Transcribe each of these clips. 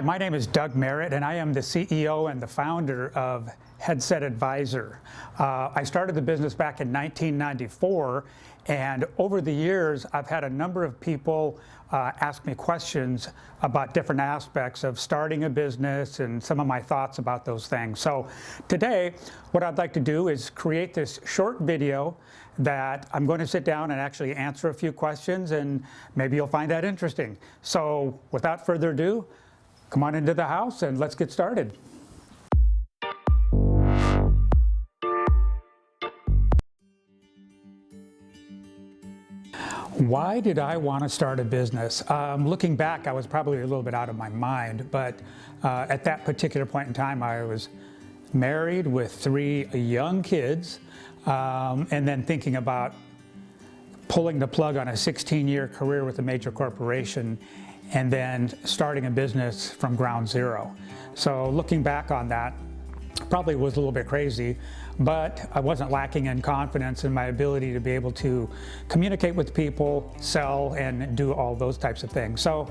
my name is Doug Merritt, and I am the CEO and the founder of Headset Advisor. I started the business back in 1994, and over the years, I've had a number of people ask me questions about different aspects of starting a business and some of my thoughts about those things. So today, what I'd like to do is create this short video that I'm going to sit down and actually answer a few questions, and maybe you'll find that interesting. So without further ado, come on into the house and let's get started. Why did I want to start a business? Looking back, I was probably a little bit out of my mind, but at that particular point in time, I was married with 3 young kids, and then thinking about pulling the plug on a 16-year career with a major corporation and then starting a business from ground zero. So looking back on that, probably was a little bit crazy, but I wasn't lacking in confidence in my ability to be able to communicate with people, sell, and do all those types of things. So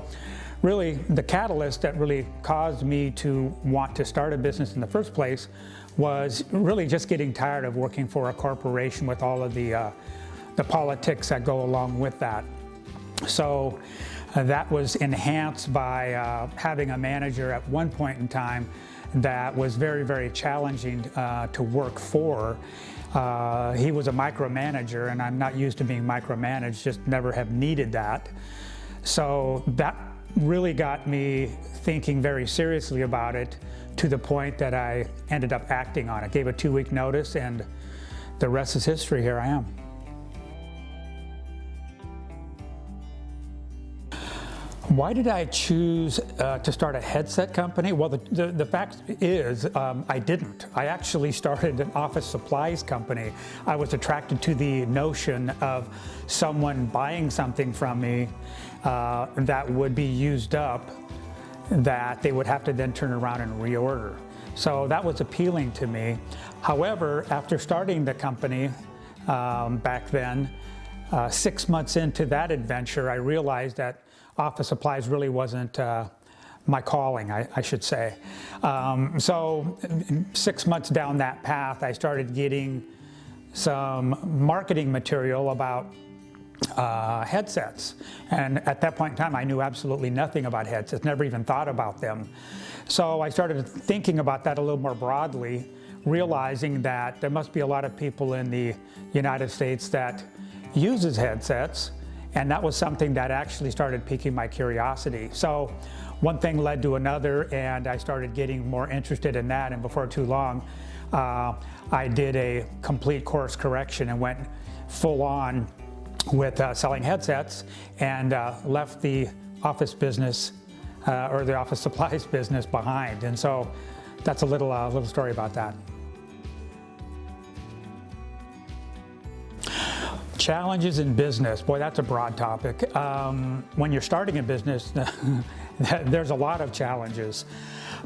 really, the catalyst that really caused me to want to start a business in the first place was really just getting tired of working for a corporation with all of the politics that go along with that. So that was enhanced by having a manager at one point in time that was very, very challenging to work for. He was a micromanager, and I'm not used to being micromanaged, just never have needed that. So that really got me thinking very seriously about it, to the point that I ended up acting on it. Gave a 2-week notice, and the rest is history. Here I am. Why did I choose to start a headset company? Well, the fact is, I didn't. I actually started an office supplies company. I was attracted to the notion of someone buying something from me that would be used up, that they would have to then turn around and reorder. So that was appealing to me. However, after starting the company back then, 6 months into that adventure, I realized that office supplies really wasn't my calling, I should say. So 6 months down that path, I started getting some marketing material about headsets. And at that point in time, I knew absolutely nothing about headsets, never even thought about them. So I started thinking about that a little more broadly, realizing that there must be a lot of people in the United States that uses headsets. And that was something that actually started piquing my curiosity. So one thing led to another, and I started getting more interested in that. And before too long, I did a complete course correction and went full on with selling headsets, and left the office business or the office supplies business behind. And so that's a little story about that. Challenges in business, boy, that's a broad topic. When you're starting a business, there's a lot of challenges.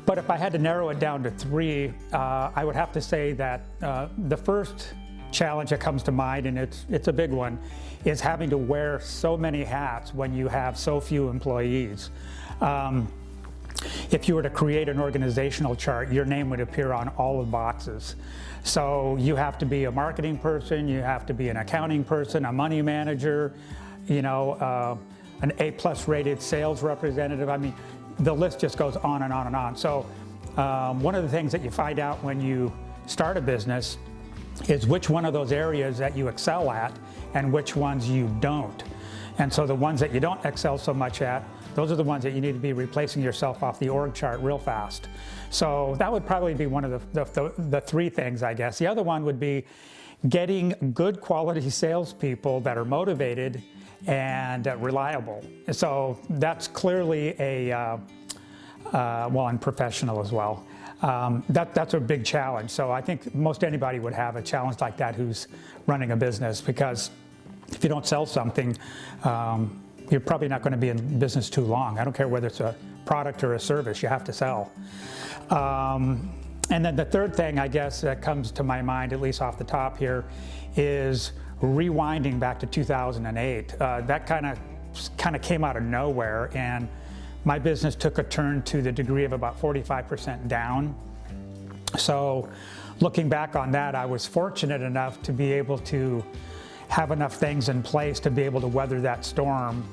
But if I had to narrow it down to 3, I would have to say that the first challenge that comes to mind, and it's a big one, is having to wear so many hats when you have so few employees. If you were to create an organizational chart, your name would appear on all the boxes. So you have to be a marketing person, you have to be an accounting person, a money manager, an A+ rated sales representative. I mean, the list just goes on and on and on. So one of the things that you find out when you start a business is which one of those areas that you excel at and which ones you don't. And so the ones that you don't excel so much at, those are the ones that you need to be replacing yourself off the org chart real fast. So that would probably be one of the 3 things, I guess. The other one would be getting good quality salespeople that are motivated and reliable. So that's clearly and professional as well. That's a big challenge. So I think most anybody would have a challenge like that who's running a business, because if you don't sell something, you're probably not going to be in business too long. I don't care whether it's a product or a service, you have to sell. And then the third thing, I guess, that comes to my mind, at least off the top here, is rewinding back to 2008. That kind of came out of nowhere, and my business took a turn to the degree of about 45% down. So looking back on that, I was fortunate enough to be able to have enough things in place to be able to weather that storm,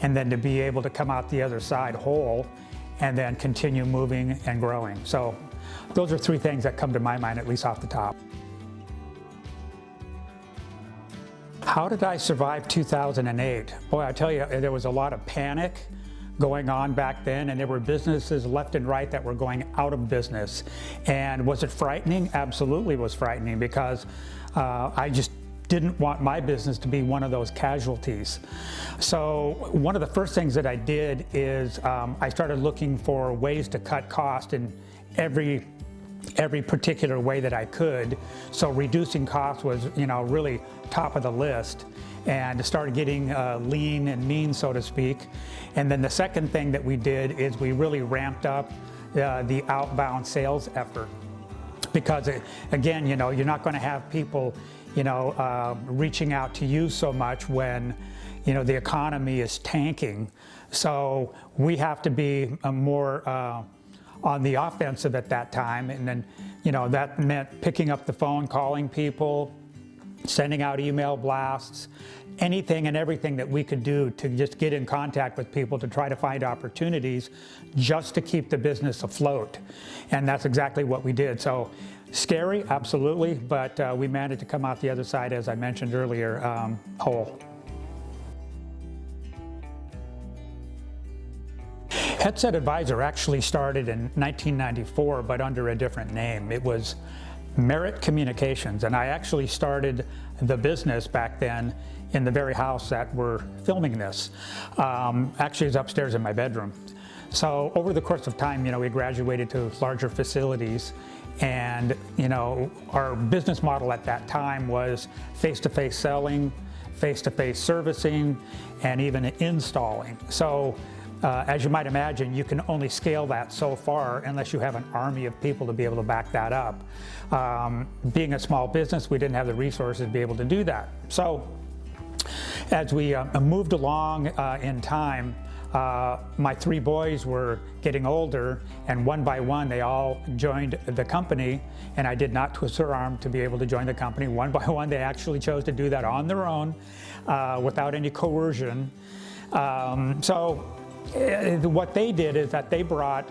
and then to be able to come out the other side whole and then continue moving and growing. So those are three things that come to my mind, at least off the top. How did I survive 2008? Boy, I tell you, there was a lot of panic going on back then, and there were businesses left and right that were going out of business. And was it frightening? Absolutely was frightening, because I just didn't want my business to be one of those casualties. So one of the first things that I did is I started looking for ways to cut cost in every particular way that I could. So reducing costs was, really top of the list, and started getting lean and mean, so to speak. And then the second thing that we did is we really ramped up the outbound sales effort, because again, you're not going to have people reaching out to you so much when the economy is tanking. So we have to be more on the offensive at that time, and then that meant picking up the phone, calling people, sending out email blasts, anything and everything that we could do to just get in contact with people to try to find opportunities just to keep the business afloat. And that's exactly what we did. So scary, absolutely, but we managed to come out the other side, as I mentioned earlier, whole. Headset Advisor actually started in 1994, but under a different name. It was Merritt Communications, and I actually started the business back then in the very house that we're filming this. Actually, it's upstairs in my bedroom. So over the course of time, we graduated to larger facilities, and our business model at that time was face-to-face selling, face-to-face servicing, and even installing. So as you might imagine, you can only scale that so far unless you have an army of people to be able to back that up. Being a small business, we didn't have the resources to be able to do that. So as we moved along in time, my three boys were getting older, and one by one they all joined the company, and I did not twist their arm to be able to join the company. One by one they actually chose to do that on their own without any coercion. So what they did is that they brought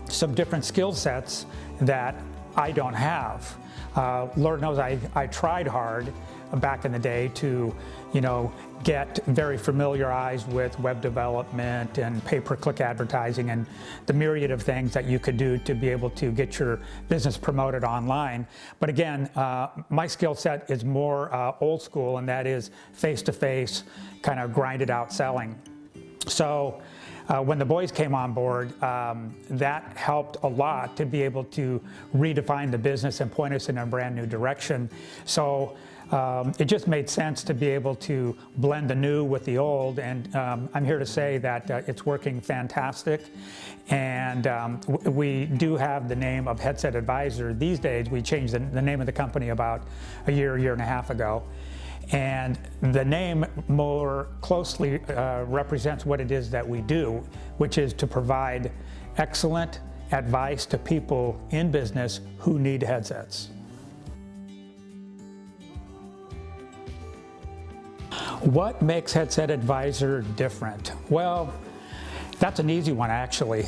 some different skill sets that I don't have. Lord knows I tried hard back in the day to, get very familiarized with web development and pay-per-click advertising and the myriad of things that you could do to be able to get your business promoted online. But again, my skill set is more old school, and that is face-to-face, kind of grinded out selling. So when the boys came on board, that helped a lot to be able to redefine the business and point us in a brand new direction. So it just made sense to be able to blend the new with the old, and I'm here to say that it's working fantastic. And we do have the name of Headset Advisor these days. We changed the name of the company about a year and a half ago. And the name more closely represents what it is that we do, which is to provide excellent advice to people in business who need headsets. What makes Headset Advisor different? Well, that's an easy one, actually.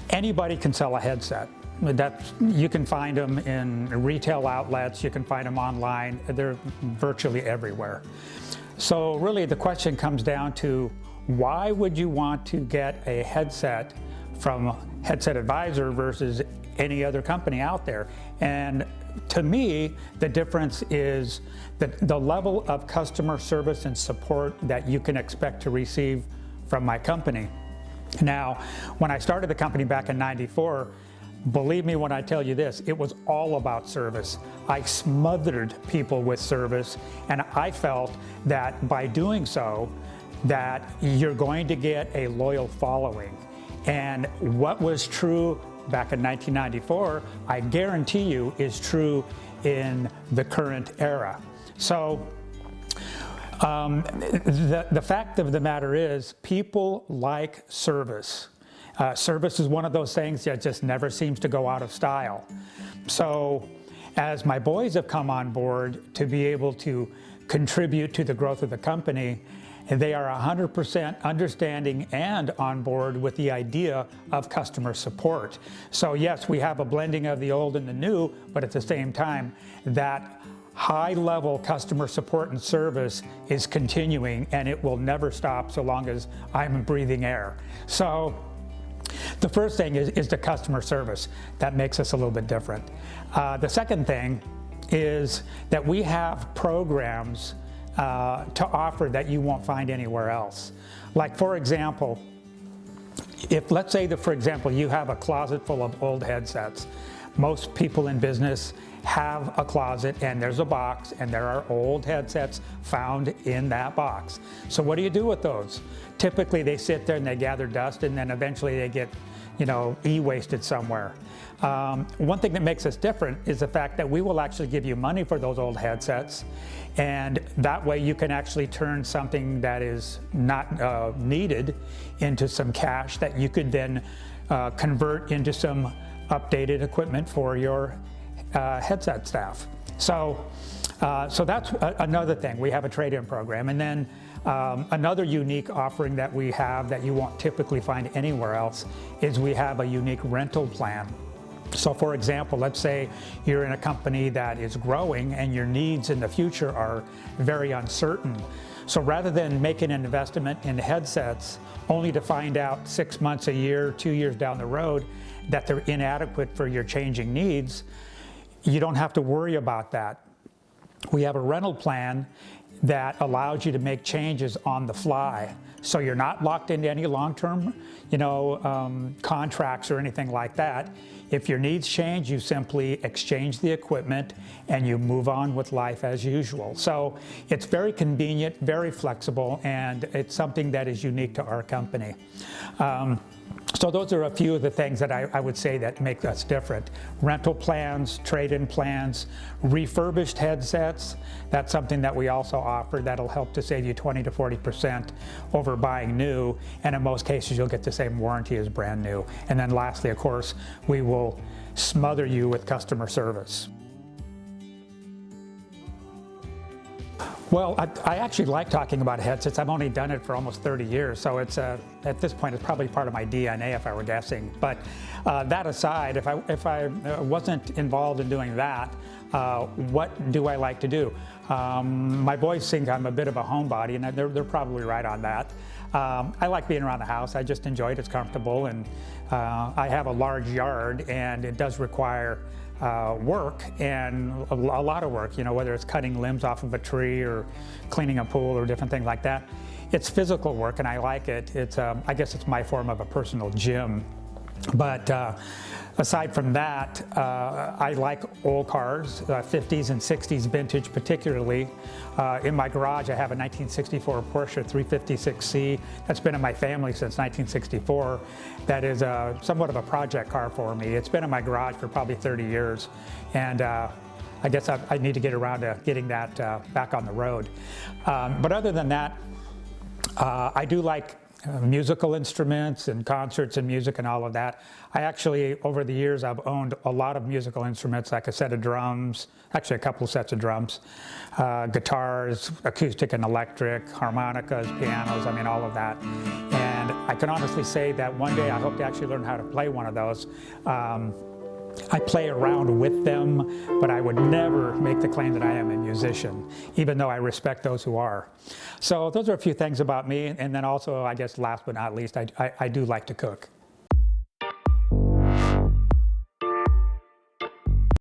Anybody can sell a headset. You can find them in retail outlets, you can find them online, they're virtually everywhere. So really the question comes down to, why would you want to get a headset from Headset Advisor versus any other company out there? And to me, the difference is the level of customer service and support that you can expect to receive from my company. Now, when I started the company back in '94, believe me when I tell you this, it was all about service. I smothered people with service, and I felt that by doing so, that you're going to get a loyal following. And what was true back in 1994, I guarantee you is true in the current era. So The fact of the matter is, people like service. Service is one of those things that just never seems to go out of style. So as my boys have come on board to be able to contribute to the growth of the company, they are 100% understanding and on board with the idea of customer support. So yes, we have a blending of the old and the new, but at the same time, that high-level customer support and service is continuing, and it will never stop so long as I'm breathing air. So the first thing is the customer service. That makes us a little bit different. The second thing is that we have programs to offer that you won't find anywhere else. Like, for example, if let's say that, for example, you have a closet full of old headsets. Most people in business have a closet and there's a box and there are old headsets found in that box. So what do you do with those? Typically they sit there and they gather dust, and then eventually they get, e-wasted somewhere. One thing that makes us different is the fact that we will actually give you money for those old headsets, and that way you can actually turn something that is not needed into some cash that you could then convert into some updated equipment for your headset staff. So that's another thing. We have a trade-in program. And then another unique offering that we have that you won't typically find anywhere else is we have a unique rental plan. So for example, let's say you're in a company that is growing and your needs in the future are very uncertain. So rather than making an investment in headsets only to find out 6 months, a year, 2 years down the road that they're inadequate for your changing needs, you don't have to worry about that. We have a rental plan that allows you to make changes on the fly. So you're not locked into any long-term, contracts or anything like that. If your needs change, you simply exchange the equipment and you move on with life as usual. So it's very convenient, very flexible, and it's something that is unique to our company. So those are a few of the things that I would say that make us different. Rental plans, trade-in plans, refurbished headsets. That's something that we also offer that'll help to save you 20 to 40% over buying new. And in most cases, you'll get the same warranty as brand new. And then lastly, of course, we will smother you with customer service. Well, I actually like talking about headsets. I've only done it for almost 30 years, so it's at this point it's probably part of my DNA if I were guessing. But that aside, if I wasn't involved in doing that, what do I like to do? My boys think I'm a bit of a homebody, and they're probably right on that. I like being around the house. I just enjoy it. It's comfortable, and I have a large yard, and it does require work, and a lot of work, whether it's cutting limbs off of a tree or cleaning a pool or different things like that. It's physical work and I like it. I guess it's my form of a personal gym. But aside from that, I like old cars, 50s and 60s vintage particularly. In my garage I have a 1964 Porsche 356C that's been in my family since 1964. That is somewhat of a project car for me. It's been in my garage for probably 30 years, and I guess I need to get around to getting that back on the road. But other than that, I do like musical instruments and concerts and music and all of that. I actually, over the years, I've owned a lot of musical instruments, like a set of drums, actually a couple of sets of drums, guitars, acoustic and electric, harmonicas, pianos, all of that. And I can honestly say that one day I hope to actually learn how to play one of those. I play around with them, but I would never make the claim that I am a musician, even though I respect those who are. So those are a few things about me, and then also, I guess last but not least, I do like to cook.